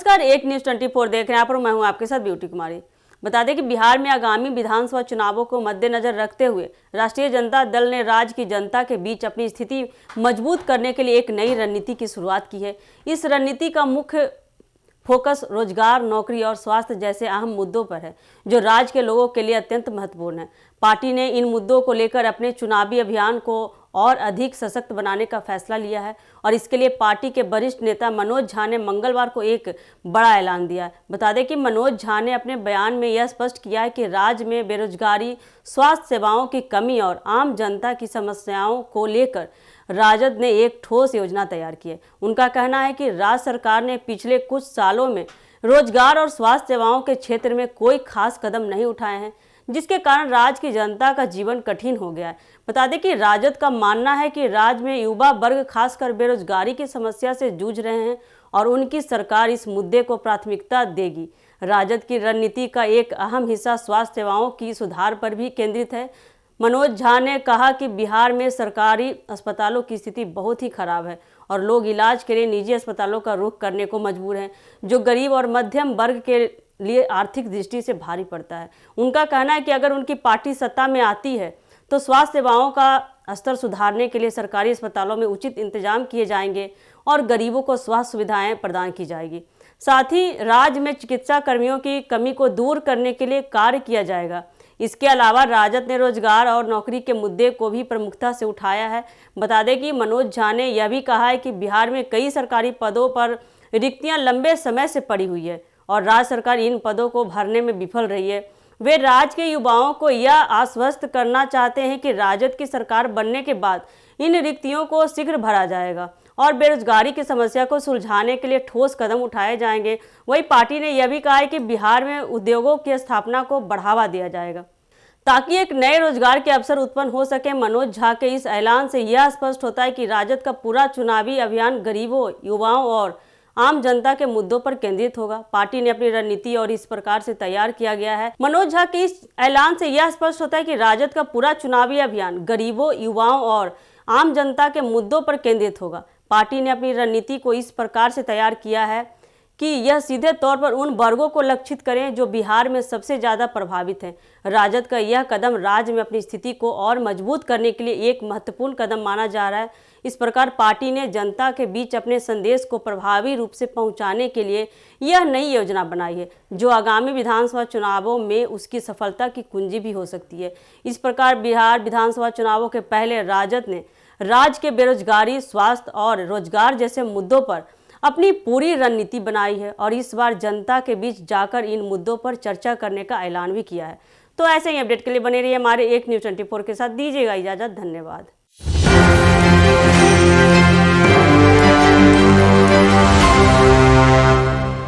नमस्कार, एक न्यूज़ 24 देख रहे हैं आप और मैं हूं आपके साथ ब्यूटी कुमारी। बता दें कि बिहार में आगामी विधानसभा चुनावों को मद्देनजर रखते हुए राष्ट्रीय जनता दल ने राज्य की जनता के बीच अपनी स्थिति मजबूत करने के लिए एक नई रणनीति की शुरुआत की है। इस रणनीति का मुख्य फोकस रोजगार, नौकरी और स्वास्थ्य जैसे अहम मुद्दों पर है, जो राज्य के लोगों के लिए अत्यंत महत्वपूर्ण है। पार्टी ने इन मुद्दों को लेकर अपने चुनावी अभियान को और अधिक सशक्त बनाने का फैसला लिया है और इसके लिए पार्टी के वरिष्ठ नेता मनोज झा ने मंगलवार को एक बड़ा ऐलान दिया है। बता दें कि मनोज झा ने अपने बयान में यह स्पष्ट किया है कि राज्य में बेरोजगारी, स्वास्थ्य सेवाओं की कमी और आम जनता की समस्याओं को लेकर राजद ने एक ठोस योजना तैयार की है। उनका कहना है कि राज्य सरकार ने पिछले कुछ सालों में रोजगार और स्वास्थ्य सेवाओं के क्षेत्र में कोई खास कदम नहीं उठाए हैं, जिसके कारण राज्य की जनता का जीवन कठिन हो गया है। बता दें कि राजद का मानना है कि राज्य में युवा वर्ग खासकर बेरोजगारी की समस्या से जूझ रहे हैं और उनकी सरकार इस मुद्दे को प्राथमिकता देगी। राजद की रणनीति का एक अहम हिस्सा स्वास्थ्य सेवाओं की सुधार पर भी केंद्रित है। मनोज झा ने कहा कि बिहार में सरकारी अस्पतालों की स्थिति बहुत ही खराब है और लोग इलाज के लिए निजी अस्पतालों का रुख करने को मजबूर हैं, जो गरीब और मध्यम वर्ग के लिए आर्थिक दृष्टि से भारी पड़ता है। उनका कहना है कि अगर उनकी पार्टी सत्ता में आती है तो स्वास्थ्य सेवाओं का स्तर सुधारने के लिए सरकारी अस्पतालों में उचित इंतजाम किए जाएंगे और गरीबों को स्वास्थ्य सुविधाएं प्रदान की जाएगी। साथ ही राज्य में चिकित्सा कर्मियों की कमी को दूर करने के लिए कार्य किया जाएगा। इसके अलावा राजद ने रोजगार और नौकरी के मुद्दे को भी प्रमुखता से उठाया है। बता दें कि मनोज झा ने यह भी कहा है कि बिहार में कई सरकारी पदों पर रिक्तियां लंबे समय से पड़ी हुई है और राज्य सरकार इन पदों को भरने में विफल रही है। वे राज्य के युवाओं को यह आश्वस्त करना चाहते हैं कि राजद की सरकार बनने के बाद इन रिक्तियों को शीघ्र भरा जाएगा और बेरोजगारी की समस्या को सुलझाने के लिए ठोस कदम उठाए जाएंगे। वहीं पार्टी ने यह भी कहा है कि बिहार में उद्योगों की स्थापना को बढ़ावा दिया जाएगा ताकि एक नए रोजगार के अवसर उत्पन्न हो सके। मनोज झा के इस ऐलान से यह स्पष्ट होता है कि राजद का पूरा चुनावी अभियान गरीबों, युवाओं और आम जनता के मुद्दों पर केंद्रित होगा। पार्टी ने अपनी रणनीति और इस प्रकार से तैयार किया गया है। मनोज झा के इस ऐलान से यह स्पष्ट होता है कि राजद का पूरा चुनावी अभियान गरीबों, युवाओं और आम जनता के मुद्दों पर केंद्रित होगा। पार्टी ने अपनी रणनीति को इस प्रकार से तैयार किया है कि यह सीधे तौर पर उन वर्गों को लक्षित करें जो बिहार में सबसे ज़्यादा प्रभावित हैं। राजद का यह कदम राज्य में अपनी स्थिति को और मजबूत करने के लिए एक महत्वपूर्ण कदम माना जा रहा है। इस प्रकार पार्टी ने जनता के बीच अपने संदेश को प्रभावी रूप से पहुंचाने के लिए यह नई योजना बनाई है, जो आगामी विधानसभा चुनावों में उसकी सफलता की कुंजी भी हो सकती है। इस प्रकार बिहार विधानसभा चुनावों के पहले राजद ने राज्य के बेरोजगारी, स्वास्थ्य और रोजगार जैसे मुद्दों पर अपनी पूरी रणनीति बनाई है और इस बार जनता के बीच जाकर इन मुद्दों पर चर्चा करने का ऐलान भी किया है। तो ऐसे ही अपडेट के लिए बने रहिए हमारे एक न्यूज़ 24 के साथ। दीजिएगा इजाज़त। धन्यवाद।